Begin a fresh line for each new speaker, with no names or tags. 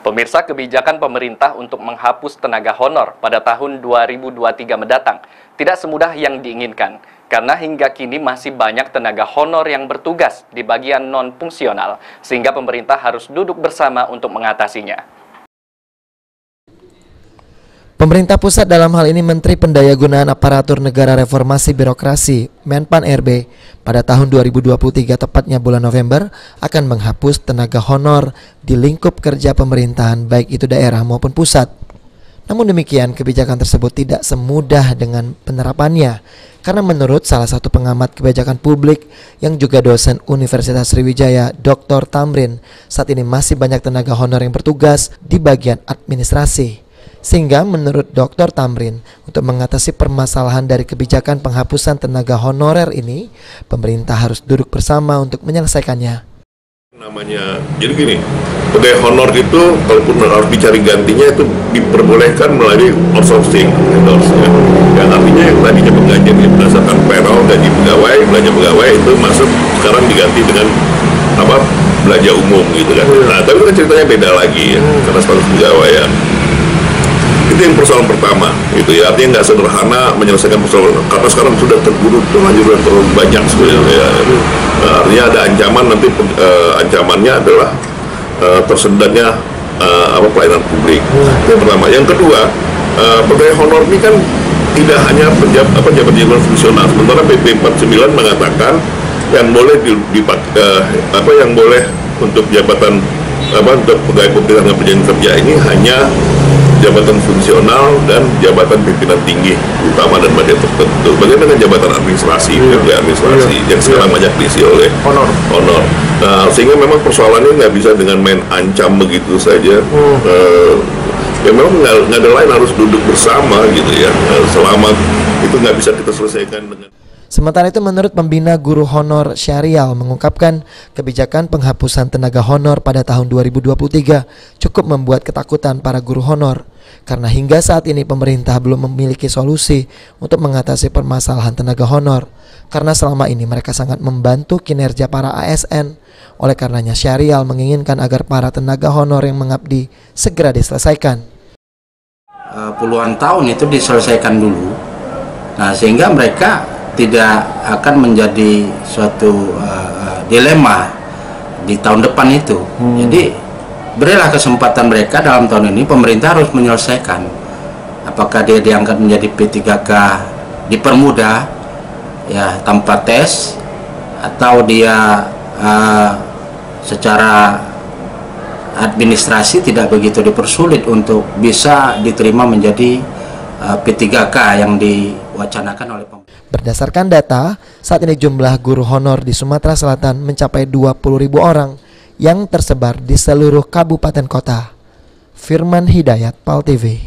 Pemirsa, kebijakan pemerintah untuk menghapus tenaga honor pada tahun 2023 mendatang tidak semudah yang diinginkan, karena hingga kini masih banyak tenaga honor yang bertugas di bagian non-fungsional, sehingga pemerintah harus duduk bersama untuk mengatasinya.
Pemerintah pusat dalam hal ini Menteri Pendayagunaan Aparatur Negara Reformasi Birokrasi Menpan RB pada tahun 2023 tepatnya bulan November akan menghapus tenaga honor di lingkup kerja pemerintahan baik itu daerah maupun pusat. Namun demikian kebijakan tersebut tidak semudah dengan penerapannya karena menurut salah satu pengamat kebijakan publik yang juga dosen Universitas Sriwijaya Dr. Tamrin, saat ini masih banyak tenaga honor yang bertugas di bagian administrasi. Sehingga menurut Dr. Tamrin, untuk mengatasi permasalahan dari kebijakan penghapusan tenaga honorer ini, pemerintah harus duduk bersama untuk menyelesaikannya.
Jadi gini, pegawai honor itu kalaupun harus dicari gantinya itu diperbolehkan melalui outsourcing. Yang artinya yang tadinya penggajian berdasarkan payroll, gaji pegawai, belanja pegawai itu masuk sekarang diganti dengan belanja umum gitu kan. Nah, tapi kan ceritanya beda lagi ya, karena status pegawai ya. Itu yang persoalan pertama, itu ya, artinya nggak sederhana menyelesaikan persoalan karena sekarang sudah terburu terlalu banyak sebenarnya. Artinya ada ancaman nanti ancamannya adalah tersendatnya pelayanan publik. Yang pertama, yang kedua, pegawai honor ini kan tidak hanya pejabat fungsional. Sementara PP 49 mengatakan yang boleh yang boleh untuk jabatan untuk pegawai pemerintahan dan pejabat kerja ini hanya jabatan fungsional dan jabatan pimpinan tinggi utama dan badan tertentu. Bagaimana dengan jabatan administrasi, yang sekarang banyak diisi oleh honor. Nah, sehingga memang persoalannya nggak bisa dengan main ancam begitu saja. Ya memang nggak ada lain, harus duduk bersama gitu ya. Selama itu nggak bisa kita selesaikan dengan.
Sementara itu menurut pembina guru honor Syarial mengungkapkan kebijakan penghapusan tenaga honor pada tahun 2023 cukup membuat ketakutan para guru honor karena hingga saat ini pemerintah belum memiliki solusi untuk mengatasi permasalahan tenaga honor karena selama ini mereka sangat membantu kinerja para ASN. Oleh karenanya Syarial menginginkan agar para tenaga honor yang mengabdi segera diselesaikan.
Puluhan tahun itu diselesaikan dulu. Nah, sehingga mereka tidak akan menjadi suatu dilema di tahun depan itu. Jadi berilah kesempatan mereka dalam tahun ini, pemerintah harus menyelesaikan. Apakah dia diangkat menjadi P3K dipermudah ya tanpa tes, atau dia secara administrasi tidak begitu dipersulit untuk bisa diterima menjadi P3K yang diwacanakan oleh pemerintah.
Berdasarkan data, saat ini jumlah guru honor di Sumatera Selatan mencapai 20.000 orang yang tersebar di seluruh kabupaten kota. Firman Hidayat, PAL TV.